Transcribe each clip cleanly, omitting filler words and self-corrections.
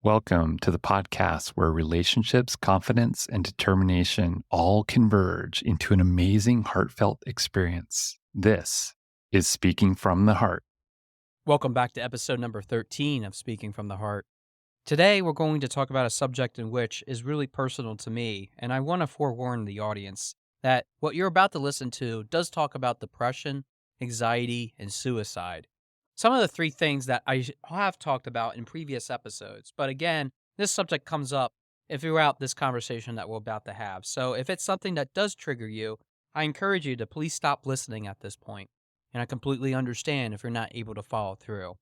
Welcome to the podcast where relationships, confidence, and determination all converge into an amazing, heartfelt experience. This is Speaking from the Heart. Welcome back to episode number 13 of Speaking from the Heart. Today, we're going to talk about a subject in which is really personal to me, and I want to forewarn the audience that what you're about to listen to does talk about depression, anxiety, and suicide. Some of the three things that I have talked about in previous episodes, but again, this subject comes up throughout this conversation that we're about to have. So if it's something that does trigger you, I encourage you to please stop listening at this point. And I completely understand if you're not able to follow through.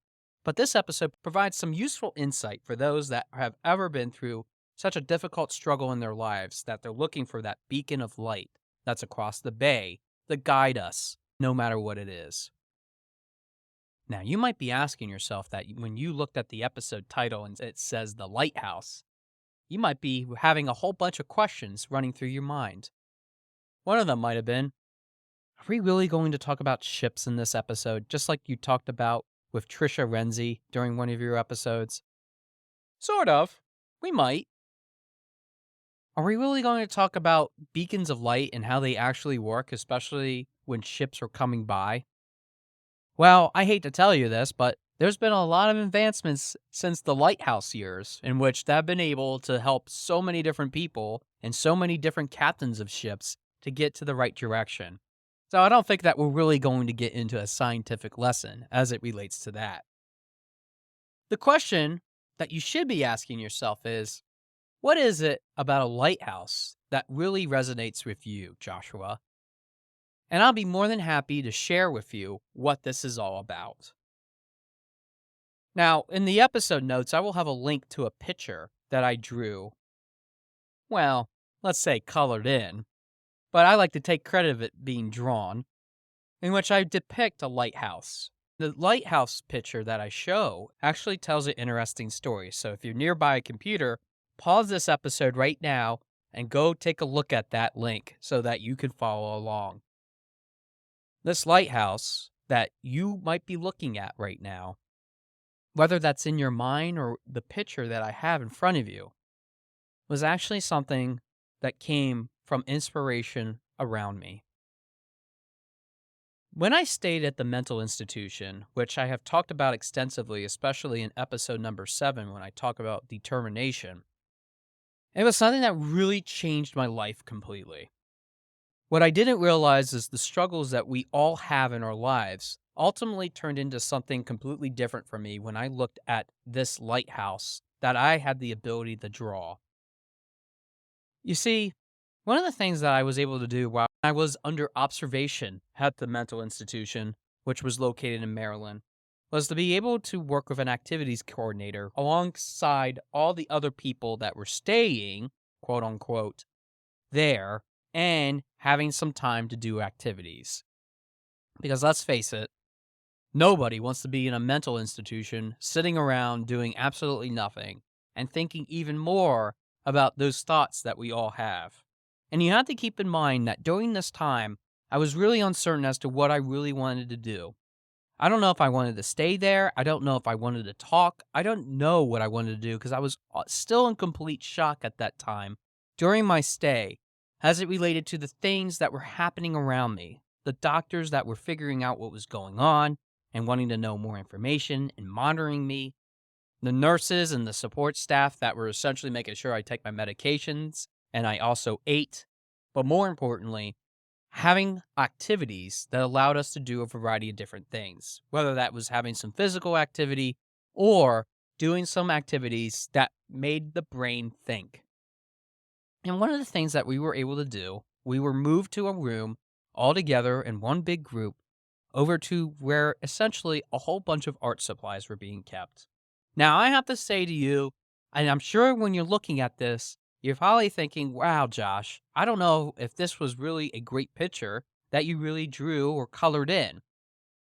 But this episode provides some useful insight for those that have ever been through such a difficult struggle in their lives that they're looking for that beacon of light that's across the bay to guide us, no matter what it is. Now, you might be asking yourself that when you looked at the episode title and it says The Lighthouse, you might be having a whole bunch of questions running through your mind. One of them might have been, are we really going to talk about ships in this episode, just like you talked about with Trisha Renzi during one of your episodes? Sort of. We might. Are we really going to talk about beacons of light and how they actually work, especially when ships are coming by? Well, I hate to tell you this, but there's been a lot of advancements since the Lighthouse years in which they've been able to help so many different people and so many different captains of ships to get to the right direction. So I don't think that we're really going to get into a scientific lesson as it relates to that. The question that you should be asking yourself is, what is it about a lighthouse that really resonates with you, Joshua? And I'll be more than happy to share with you what this is all about. Now, in the episode notes, I will have a link to a picture that I drew. Well, let's say colored in, but I like to take credit of it being drawn, in which I depict a lighthouse. The lighthouse picture that I show actually tells an interesting story. So if you're nearby a computer, pause this episode right now and go take a look at that link so that you can follow along. This lighthouse that you might be looking at right now, whether that's in your mind or the picture that I have in front of you, was actually something that came from inspiration around me. When I stayed at the mental institution, which I have talked about extensively, especially in episode number 7 when I talk about determination, it was something that really changed my life completely. What I didn't realize is the struggles that we all have in our lives ultimately turned into something completely different for me when I looked at this lighthouse that I had the ability to draw. You see, one of the things that I was able to do while I was under observation at the mental institution, which was located in Maryland, was to be able to work with an activities coordinator alongside all the other people that were staying, quote unquote, there and having some time to do activities. Because let's face it, nobody wants to be in a mental institution sitting around doing absolutely nothing and thinking even more about those thoughts that we all have. And you have to keep in mind that during this time, I was really uncertain as to what I really wanted to do. I don't know if I wanted to stay there. I don't know if I wanted to talk. I don't know what I wanted to do because I was still in complete shock at that time during my stay as it related to the things that were happening around me, the doctors that were figuring out what was going on and wanting to know more information and monitoring me, the nurses and the support staff that were essentially making sure I take my medications and I also ate, but more importantly, having activities that allowed us to do a variety of different things, whether that was having some physical activity or doing some activities that made the brain think. And one of the things that we were able to do, we were moved to a room all together in one big group over to where essentially a whole bunch of art supplies were being kept. Now, I have to say to you, and I'm sure when you're looking at this, you're probably thinking, wow, Josh, I don't know if this was really a great picture that you really drew or colored in.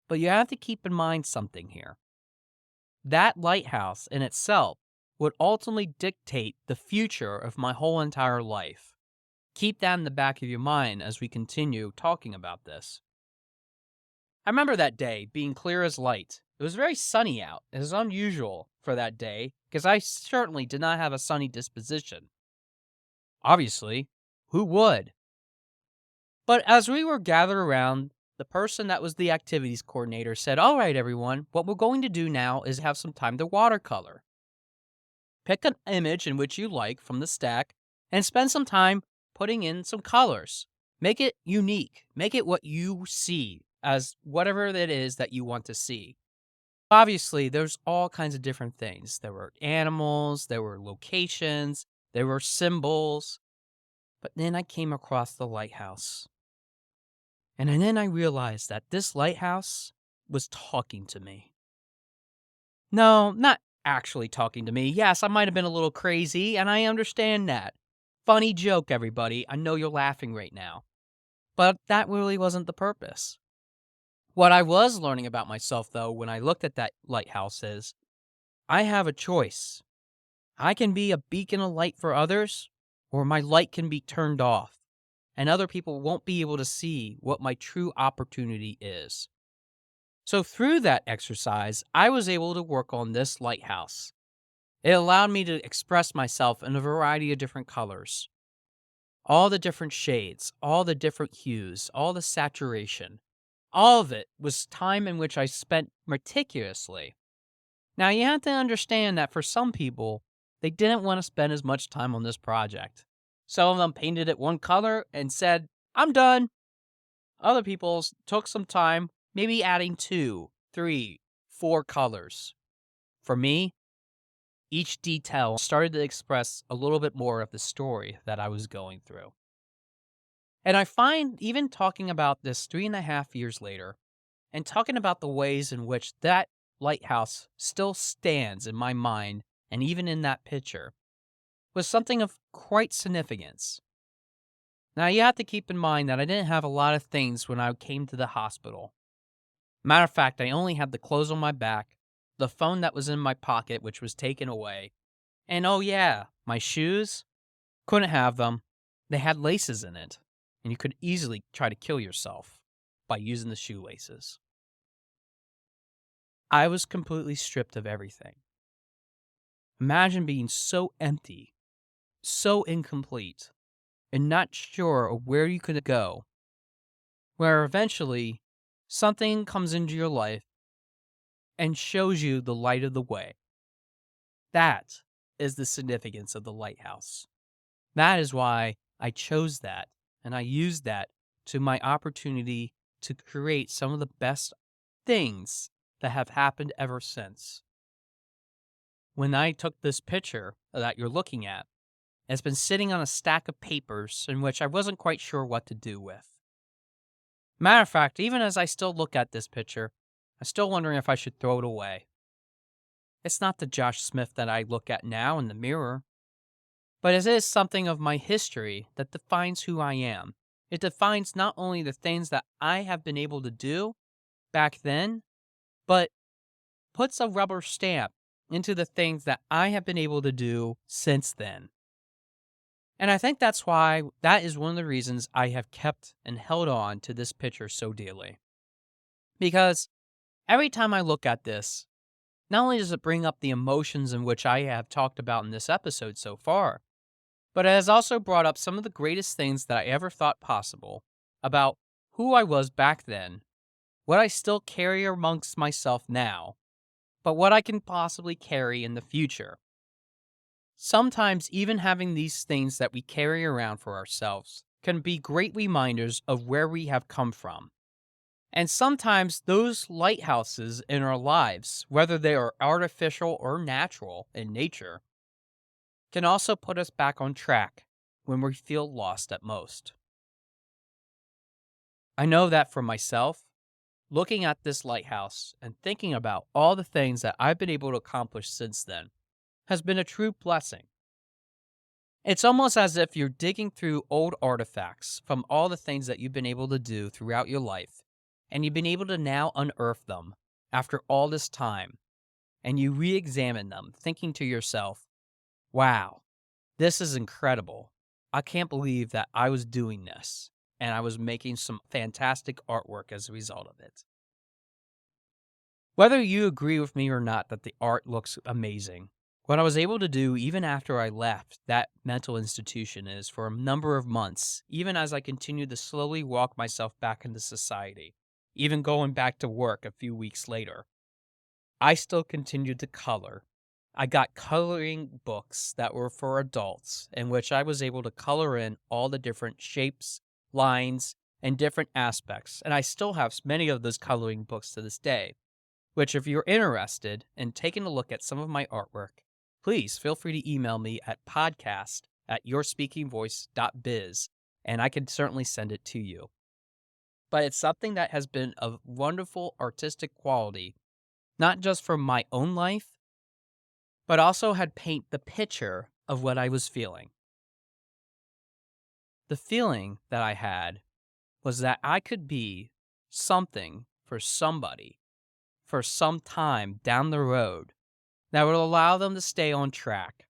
But you have to keep in mind something here. That lighthouse in itself would ultimately dictate the future of my whole entire life. Keep that in the back of your mind as we continue talking about this. I remember that day being clear as light. It was very sunny out. It was unusual for that day because I certainly did not have a sunny disposition. Obviously, who would? But as we were gathered around, the person that was the activities coordinator said, "All right, everyone, what we're going to do now is have some time to watercolor. Pick an image in which you like from the stack and spend some time putting in some colors. Make it unique. Make it what you see as whatever it is that you want to see." Obviously, there's all kinds of different things. There were animals, there were locations, there were symbols. But then I came across the lighthouse. And then I realized that this lighthouse was talking to me. No, not actually talking to me. Yes, I might have been a little crazy, and I understand that. Funny joke, everybody. I know you're laughing right now. But that really wasn't the purpose. What I was learning about myself, though, when I looked at that lighthouse is I have a choice. I can be a beacon of light for others, or my light can be turned off, and other people won't be able to see what my true opportunity is. So, through that exercise, I was able to work on this lighthouse. It allowed me to express myself in a variety of different colors, all the different shades, all the different hues, all the saturation. All of it was time in which I spent meticulously. Now, you have to understand that for some people, they didn't want to spend as much time on this project. Some of them painted it one color and said, "I'm done." Other people took some time, maybe adding 2, 3, 4 colors. For me, each detail started to express a little bit more of the story that I was going through. And I find even talking about this 3.5 years later, and talking about the ways in which that lighthouse still stands in my mind and even in that picture was something of quite significance. Now, you have to keep in mind that I didn't have a lot of things when I came to the hospital. Matter of fact, I only had the clothes on my back, the phone that was in my pocket, which was taken away, and oh, yeah, my shoes. Couldn't have them. They had laces in it, and you could easily try to kill yourself by using the shoelaces. I was completely stripped of everything. Imagine being so empty, so incomplete, and not sure of where you could go, where eventually something comes into your life and shows you the light of the way. That is the significance of the lighthouse. That is why I chose that, and I used that to my opportunity to create some of the best things that have happened ever since. When I took this picture that you're looking at, it's been sitting on a stack of papers in which I wasn't quite sure what to do with. Matter of fact, even as I still look at this picture, I'm still wondering if I should throw it away. It's not the Josh Smith that I look at now in the mirror, but it is something of my history that defines who I am. It defines not only the things that I have been able to do back then, but puts a rubber stamp into the things that I have been able to do since then. And I think that's why that is one of the reasons I have kept and held on to this picture so dearly. Because every time I look at this, not only does it bring up the emotions in which I have talked about in this episode so far, but it has also brought up some of the greatest things that I ever thought possible about who I was back then, what I still carry amongst myself now, but what I can possibly carry in the future. Sometimes even having these things that we carry around for ourselves can be great reminders of where we have come from. And sometimes those lighthouses in our lives, whether they are artificial or natural in nature, can also put us back on track when we feel lost at most. I know that for myself, looking at this lighthouse and thinking about all the things that I've been able to accomplish since then has been a true blessing. It's almost as if you're digging through old artifacts from all the things that you've been able to do throughout your life, and you've been able to now unearth them after all this time, and you re examine them, thinking to yourself, wow, this is incredible. I can't believe that I was doing this, and I was making some fantastic artwork as a result of it. Whether you agree with me or not that the art looks amazing, what I was able to do even after I left that mental institution is for a number of months, even as I continued to slowly walk myself back into society, even going back to work a few weeks later, I still continued to color. I got coloring books that were for adults, in which I was able to color in all the different shapes, lines, and different aspects. And I still have many of those coloring books to this day, which, if you're interested in taking a look at some of my artwork, please feel free to email me at podcast@yourspeakingvoice.biz, and I can certainly send it to you. But it's something that has been of wonderful artistic quality, not just for my own life, but also had paint the picture of what I was feeling. The feeling that I had was that I could be something for somebody for some time down the road that would allow them to stay on track.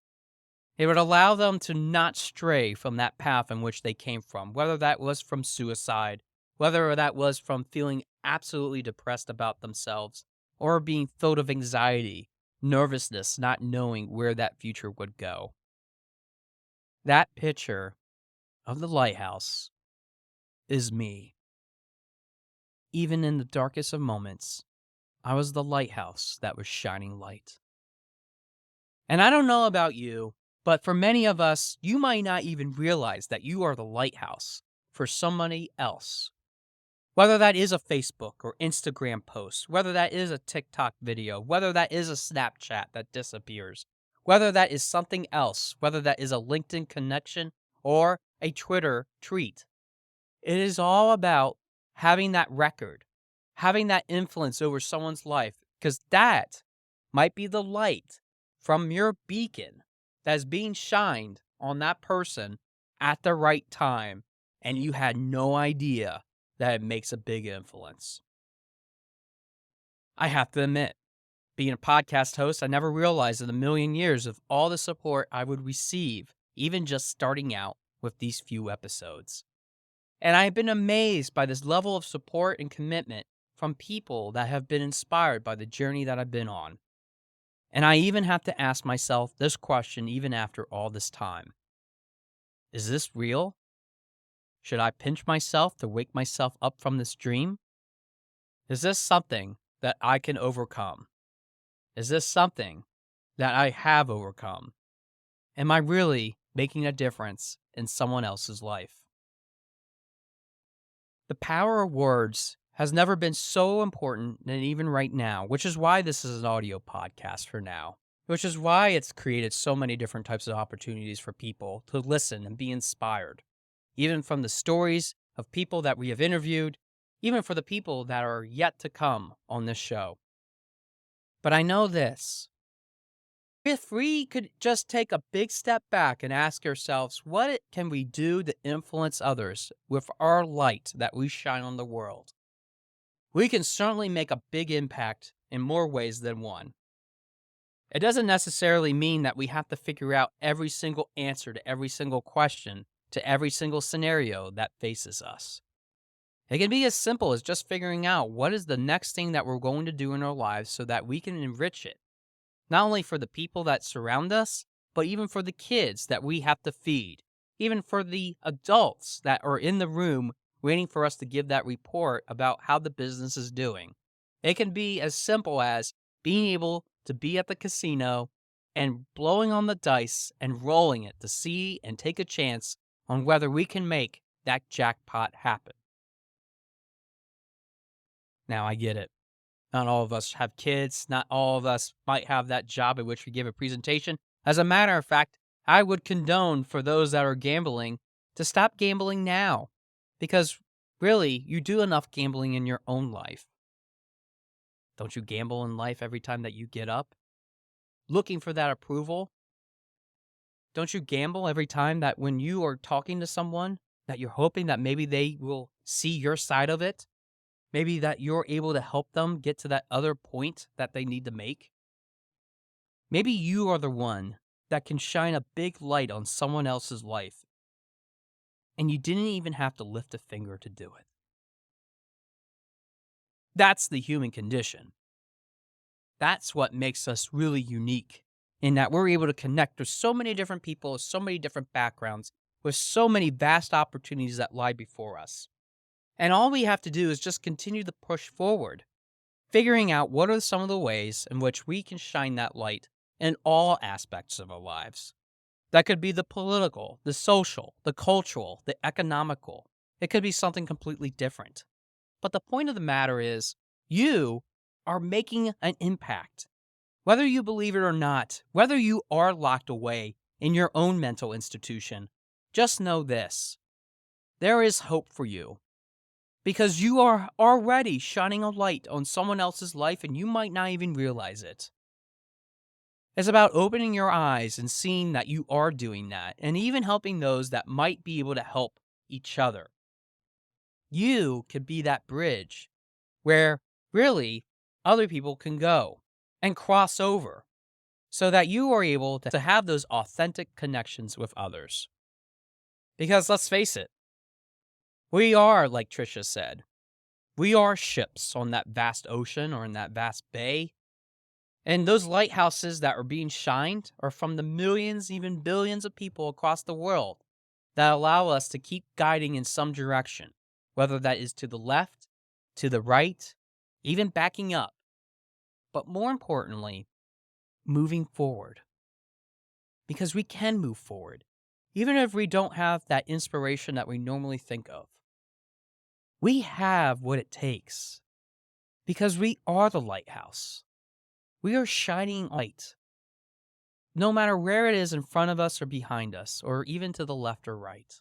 It would allow them to not stray from that path in which they came from, whether that was from suicide, whether that was from feeling absolutely depressed about themselves, or being filled with anxiety, nervousness, not knowing where that future would go. That picture of the lighthouse is me. Even in the darkest of moments, I was the lighthouse that was shining light. And I don't know about you, but for many of us, you might not even realize that you are the lighthouse for somebody else. Whether that is a Facebook or Instagram post, whether that is a TikTok video, whether that is a Snapchat that disappears, whether that is something else, whether that is a LinkedIn connection or a Twitter tweet. It is all about having that record, having that influence over someone's life, because that might be the light from your beacon that is being shined on that person at the right time, and you had no idea that it makes a big influence. I have to admit, being a podcast host, I never realized in a million years of all the support I would receive, even just starting out with these few episodes. And I've been amazed by this level of support and commitment from people that have been inspired by the journey that I've been on. And I even have to ask myself this question even after all this time. Is this real? Should I pinch myself to wake myself up from this dream? Is this something that I can overcome? Is this something that I have overcome? Am I really making a difference in someone else's life? The power of words has never been so important than even right now, which is why this is an audio podcast for now, which is why it's created so many different types of opportunities for people to listen and be inspired, even from the stories of people that we have interviewed, even for the people that are yet to come on this show. But I know this. If we could just take a big step back and ask ourselves, what can we do to influence others with our light that we shine on the world? We can certainly make a big impact in more ways than one. It doesn't necessarily mean that we have to figure out every single answer to every single question, to every single scenario that faces us. It can be as simple as just figuring out what is the next thing that we're going to do in our lives so that we can enrich it. Not only for the people that surround us, but even for the kids that we have to feed, even for the adults that are in the room waiting for us to give that report about how the business is doing. It can be as simple as being able to be at the casino and blowing on the dice and rolling it to see and take a chance on whether we can make that jackpot happen. Now, I get it. Not all of us have kids. Not all of us might have that job at which we give a presentation. As a matter of fact, I would condone for those that are gambling to stop gambling now. Because really, you do enough gambling in your own life. Don't you gamble in life every time that you get up? Looking for that approval? Don't you gamble every time that when you are talking to someone that you're hoping that maybe they will see your side of it? Maybe that you're able to help them get to that other point that they need to make. Maybe you are the one that can shine a big light on someone else's life, and you didn't even have to lift a finger to do it. That's the human condition. That's what makes us really unique in that we're able to connect with so many different people, so many different backgrounds, with so many vast opportunities that lie before us. And all we have to do is just continue to push forward, figuring out what are some of the ways in which we can shine that light in all aspects of our lives. That could be the political, the social, the cultural, the economical. It could be something completely different. But the point of the matter is, you are making an impact. Whether you believe it or not, whether you are locked away in your own mental institution, just know this: there is hope for you because you are already shining a light on someone else's life and you might not even realize it. It's about opening your eyes and seeing that you are doing that and even helping those that might be able to help each other. You could be that bridge where really other people can go and cross over so that you are able to have those authentic connections with others. Because let's face it, we are, like Trisha said, we are ships on that vast ocean or in that vast bay. And those lighthouses that are being shined are from the millions, even billions of people across the world that allow us to keep guiding in some direction, whether that is to the left, to the right, even backing up. But more importantly, moving forward. Because we can move forward, even if we don't have that inspiration that we normally think of. We have what it takes because we are the lighthouse. We are shining light, no matter where it is in front of us or behind us, or even to the left or right.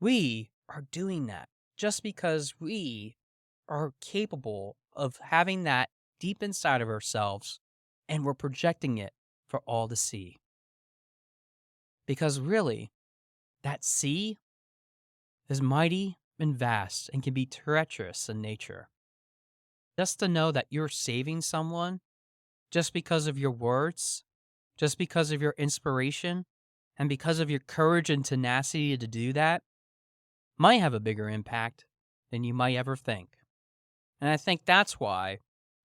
We are doing that just because we are capable of having that deep inside of ourselves and we're projecting it for all to see. Because really, that sea is mighty and vast and can be treacherous in nature. Just to know that you're saving someone just because of your words, just because of your inspiration, and because of your courage and tenacity to do that, might have a bigger impact than you might ever think. And I think that's why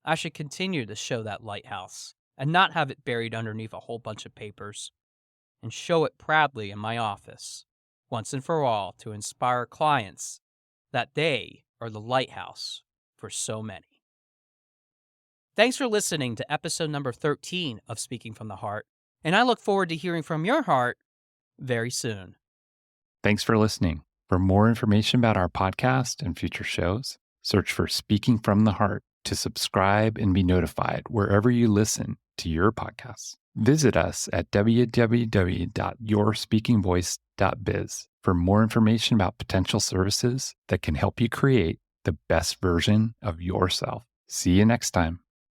I should continue to show that lighthouse and not have it buried underneath a whole bunch of papers, and show it proudly in my office, once and for all, to inspire clients that they are the lighthouse for so many. Thanks for listening to episode number 13 of Speaking from the Heart, and I look forward to hearing from your heart very soon. Thanks for listening. For more information about our podcast and future shows, search for Speaking from the Heart to subscribe and be notified wherever you listen to your podcasts. Visit us at www.yourspeakingvoice.biz for more information about potential services that can help you create the best version of yourself. See you next time.